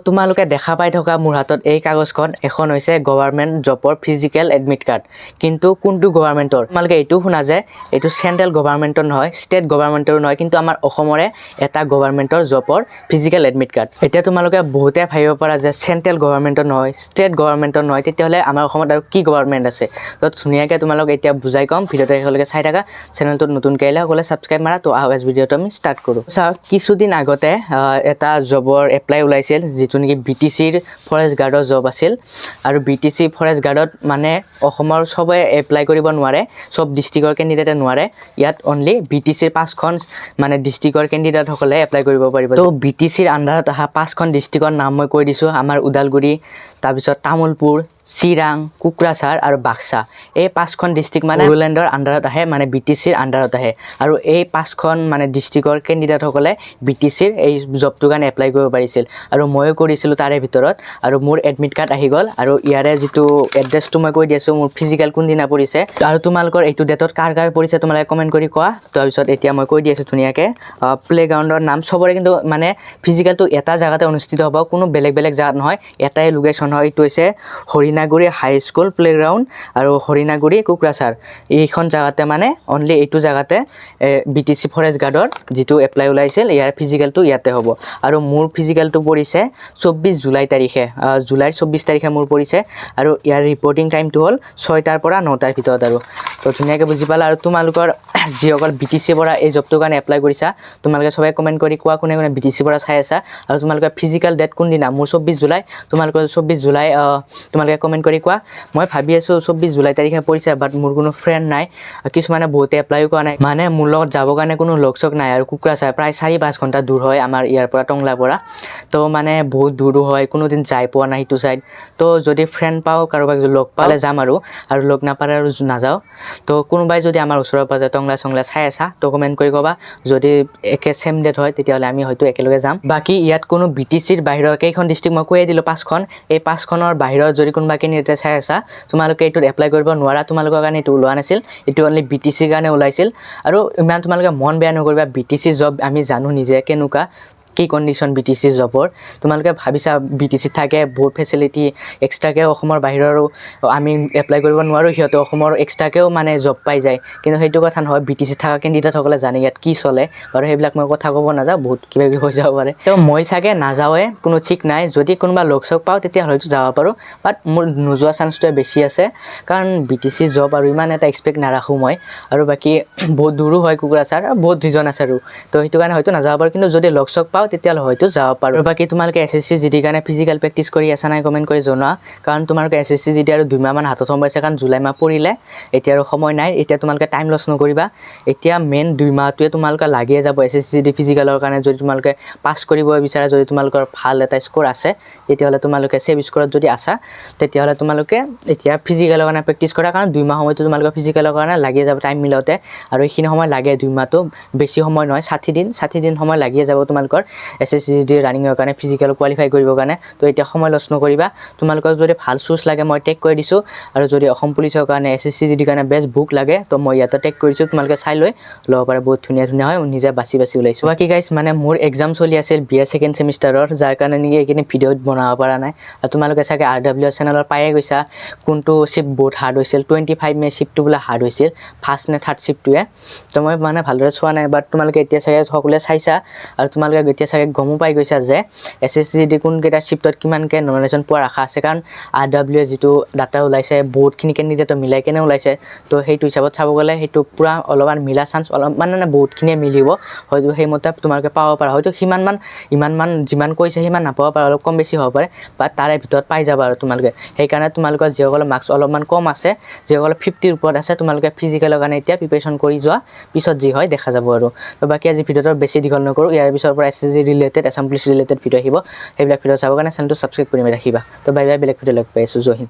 তোমালোকে দেখা পাই থকা মোৰ হাতত এই কাগজখন এখন হৈছে গভৰ্ণমেণ্ট জবৰ ফিজিকেল এডমিট কাৰ্ড কিন্তু কোনটো গভৰ্ণমেণ্টৰ তোমালোকে এইটো শুনা যে এইটো চেন্ট্ৰেল গভৰ্ণমেণ্টৰ নহয় ষ্টেট গভৰ্ণমেণ্টৰ নহয় কিন্তু আমাৰ অসমৰে এটা গভৰ্ণমেণ্টৰ জবৰ ফিজিকেল এডমিট কাৰ্ড এতিয়া তোমালোকে বহুতে ভাবিব পাৰা যে চেন্ট্ৰেল গভৰ্ণমেণ্টৰ নহয় ষ্টেট গভৰ্ণমেণ্টৰ নহয় তেতিয়াহ'লে আমাৰ অসমত আৰু কি গভৰ্ণমেণ্ট আছে তো ধুনীয়াকৈ তোমালোক এতিয়া বুজাই কম ভিডিঅ'টো শেষলৈকে চাই থাকা চেনেলটোত নতুনকৈ আহিলে সকলোৱে ছাবস্ক্ৰাইব মাৰা তো আহক আজি ভিডিঅ'টো আমি ষ্টাৰ্ট কৰোঁ চাওক কিছুদিন আগতে এটা জবৰ এপ্লাই ওলাইছিল যিটো নেকি BTCৰ ফৰেষ্ট গাৰ্ডৰ জব আছিল আৰু BTC ফৰেষ্ট গাৰ্ডত মানে অসমৰ সবে এপ্লাই কৰিব নোৱাৰে সব ডিস্ট্ৰিক্টৰ কেণ্ডিডেটে নোৱাৰে ইয়াত অনলি BTCৰ 5খন মানে ডিস্ট্ৰিক্টৰ কেণ্ডিডেট সকলে এপ্লাই কৰিব পাৰিব তো BTCৰ আন্ডাৰত অহা 5খন ডিস্ট্ৰিক্টৰ নাম মই কৈ দিছোঁ আমাৰ ওদালগুৰি তাৰপিছত তামুলপুৰ চিৰাং কুকৰাঝাৰ আৰু বাক্সা এই 5খন ডিস্ট্ৰিক্ট মানে ৰুলেণ্ডৰ আন্ডাৰত আহে মানে BTCৰ আন্ডাৰত আহে আৰু এই 5খন মানে ডিস্ট্ৰিক্টৰ কেণ্ডিডেট সকলে BTCৰ এই জবটো কাৰণে এপ্লাই কৰিব পাৰিছিল আৰু ময়ো কৰিছিলোঁ তাৰে ভিতৰত আৰু মোৰ এডমিট কাৰ্ড আহি গ'ল আৰু ইয়াৰে যিটো এড্ৰেছটো মই কৈ দি আছোঁ মোৰ ফিজিকেল কোনদিনা পৰিছে আৰু তোমালোকৰ এইটো ডেটত কাৰ পৰিছে তোমালোকে কমেণ্ট কৰি কোৱা তাৰপিছত এতিয়া মই কৈ দি আছোঁ ধুনীয়াকৈ প্লেগ্ৰাউণ্ডৰ নাম সবৰে কিন্তু মানে ফিজিকেলটো এটা জেগাতে অনুষ্ঠিত হ'ব কোনো বেলেগ বেলেগ জেগাত নহয় এটাই লোকেশ্যন হয় এইটো হৈছে হৰিণাগুৰি হাই স্কুল প্লেগ্ৰাউণ্ড আৰু হৰিণাগুৰি কুকৰাঝাৰ এইখন জেগাতে মানে অনলি এইটো জেগাতে BTC ফৰেষ্ট গাৰ্ডৰ যিটো এপ্লাই ওলাইছিল ইয়াৰ ফিজিকেলটো ইয়াতে হ'ব আৰু মোৰ ফিজিকেলটো পৰিছে 24 জুলাই তাৰিখে জুলাইৰ 24 তাৰিখে মোৰ পৰিছে আৰু ইয়াৰ ৰিপৰ্টিং টাইমটো হ'ল 6টাৰ পৰা 9টাৰ ভিতৰত আৰু তো ধুনীয়াকৈ বুজি পালা আৰু তোমালোকৰ যিসকল BTCৰ পৰা এই জবটোৰ কাৰণে এপ্লাই কৰিছা তোমালোকে সবাই কমেণ্ট কৰি কোৱা কোনে কোনে BTCৰ পৰা চাই আছা আৰু তোমালোকে ফিজিকেল ডেট কোনদিনা মোৰ 24 জুলাই তোমালোকৰ 24 জুলাই তোমালোকে কমেণ্ট কৰি কোৱা মই ভাবি আছোঁ 24 জুলাই তাৰিখে পৰিছে বাট মোৰ কোনো ফ্ৰেণ্ড নাই কিছুমানে বহুতে এপ্লাইও কৰা নাই মানে মোৰ লগত যাবৰ কাৰণে কোনো লগ চক নাই আৰু কুকৰাঝাৰ প্ৰায় 4-5 ঘণ্টা দূৰ হয় আমাৰ ইয়াৰ পৰা টংলাৰ পৰা তো মানে বহুত দূৰো হয় কোনোদিন যাই পোৱা নাই সেইটো চাইড তো যদি ফ্ৰেণ্ড পাওঁ কাৰোবাক লগ পালে যাম আৰু লগ নাপালে আৰু নাযাওঁ তো কোনোবাই যদি আমাৰ ওচৰৰ পাজৰে টংলা চংলা চাই আছা তো কমেণ্ট কৰি ক'বা যদি একে চেম ডেট হয় তেতিয়াহ'লে আমি হয়তো একেলগে যাম বাকী ইয়াত কোনো BTCৰ বাহিৰৰ কেইখন ডিষ্ট্ৰিক্ট মই কৈয়ে দিলোঁ 5খন এই 5খনৰ বাহিৰত যদি কোনোবা কেণ্ডিডেটে চাই আছা তোমালোকে এইটোত এপ্লাই কৰিব নোৱাৰা তোমালোকৰ কাৰণে এইটো ওলোৱা নাছিল এইটো অনলি BTCৰ কাৰণে ওলাইছিল আৰু ইমান তোমালোকে মন বেয়া নকৰিবা BTC জব আমি জানো নিজে কেনেকুৱা কি কণ্ডিশ্যন BTC জবৰ তোমালোকে ভাবিছা BTC থাকে বহুত ফেচিলিটি এক্সট্ৰাকৈ অসমৰ বাহিৰৰো আমি এপ্লাই কৰিব নোৱাৰোঁ সিহঁতে অসমৰ এক্সট্ৰাকৈও মানে জব পাই যায় কিন্তু সেইটো কথা নহয় BTC থকা কেণ্ডিডেটসকলে জানে ইয়াত কি চলে বাৰু সেইবিলাক মই কথা ক'ব নাযাওঁ বহুত কিবা কিবি হৈ যাব পাৰে তো মই চাগে নাযাওঁৱে কোনো ঠিক নাই যদি কোনোবা লগ চগ পাওঁ তেতিয়া হয়তো যাব পাৰোঁ বাট মোৰ নোযোৱা চান্সটোৱে বেছি আছে কাৰণ BTC জব আৰু ইমান এটা এক্সপেক্ট নাৰাখোঁ মই আৰু বাকী বহুত দূৰো হয় কুকৰাঝাৰ আৰু বহুত ৰিজন আছে আৰু তো সেইটো কাৰণে হয়তো নাযাব পাৰোঁ কিন্তু যদি লগ চগ পাওঁ তেতিয়াহ'লে হয়তো যাব পাৰোঁ বাকী তোমালোকে SSC GD কাৰণে ফিজিকেল প্ৰেক্টিছ কৰি আছা নাই কমেণ্ট কৰি জনোৱা কাৰণ তোমালোকে SSC GD আৰু 2 মাহমান হাতত সোমাইছে কাৰণ জুলাই মাহ পৰিলে এতিয়া আৰু সময় নাই এতিয়া তোমালোকে টাইম লছ নকৰিবা এতিয়া মেইন 2 মাহটোৱে তোমালোকে লাগিয়ে যাব SSC GD ফিজিকেলৰ কাৰণে যদি তোমালোকে পাছ কৰিব বিচাৰা যদি তোমালোকৰ ভাল এটা স্ক'ৰ আছে তেতিয়াহ'লে তোমালোকে চেভ স্ক'ৰত যদি আছা তেতিয়াহ'লে তোমালোকে এতিয়া ফিজিকেলৰ কাৰণে প্ৰেক্টিছ কৰা কাৰণ 2 মাহ সময়তো তোমালোকে ফিজিকেলৰ কাৰণে লাগিয়ে যাব টাইম মিলাওঁতে আৰু এইখিনি সময় লাগে 2 মাহটো বেছি সময় নহয় 60 দিন সময় লাগিয়ে যাব তোমালোকৰ SSC GD ৰানিঙৰ কাৰণে ফিজিকেল কোৱালিফাই কৰিবৰ কাৰণে তো এতিয়া সময় লছ নকৰিবা তোমালোকক যদি ভাল শ্বুজ লাগে মই টেগ কৰি দিছোঁ আৰু যদি অসম পুলিচৰ কাৰণে SSC GD কাৰণে বেষ্ট বুক লাগে তো মই ইয়াতে টেগ কৰিছোঁ তোমালোকে চাই লৈ ল'ব পাৰে বহুত ধুনীয়া ধুনীয়া হয় নিজে বাছি ওলাইছোঁ বাকী গাইজ মানে মোৰ এক্সাম চলি আছিল BA ছেকেণ্ড ছেমিষ্টাৰৰ যাৰ কাৰণে নেকি এইখিনি ভিডিঅ'ত বনাব পৰা নাই আৰু তোমালোকে চাগে RWS চেনেলৰ পায়ে গৈছা কোনটো শ্বিফ্ট বহুত হাৰ্ড হৈছিল 25 মে শ্বিফ্টটো বোলে হাৰ্ড হৈছিল ফাৰ্ষ্ট নে থাৰ্ড শ্বিফ্টটোৱে তো মই মানে ভালদৰে চোৱা নাই বাট তোমালোকে এতিয়া চাগে সকলোৱে চাইছা আৰু তোমালোকে এতিয়া চাগে গমো পাই গৈছা যে SSC GD কোনকেইটা শ্বিফ্টত কিমানকৈ নমিনেশ্যন পোৱাৰ আশা আছে কাৰণ RWS যিটো ডাটা ওলাইছে বহুতখিনি কেণ্ডিডেটৰ মিলাই কেনে ওলাইছে তো সেইটো হিচাপত চাব গ'লে সেইটো পূৰা অলপমান মিলা চান্স অলপমান মানে বহুতখিনিয়ে মিলিব হয়তো সেইমতে তোমালোকে পাব পাৰা হয়তো ইমানমান যিমান কৈছে সিমান নাপাব পাৰা অলপ কম বেছি হ'ব পাৰে বা তাৰে ভিতৰত পাই যাবা আৰু তোমালোকে সেইকাৰণে তোমালোকৰ যিসকলৰ মাৰ্কছ অলপমান কম আছে যিসকলৰ 50ৰ ওপৰত আছে তোমালোকে ফিজিকেলৰ কাৰণে এতিয়া প্ৰিপেৰেশ্যন কৰি যোৱা পিছত যি হয় দেখা যাব আৰু তো বাকী আজি ভিডিঅ'টো বেছি দীঘল নকৰোঁ ইয়াৰ পিছৰ পৰা SSC related Assam police related video' আহিব সেইবিলাক ভিডিঅ' চাবৰ কাৰণে চেনেলটো ছাবস্ক্ৰাইব কৰি ৰাখিবা তো বাই বাই বেলেগ ভিডিঅ' লগ পাই আছোঁ জয় হিন্দ।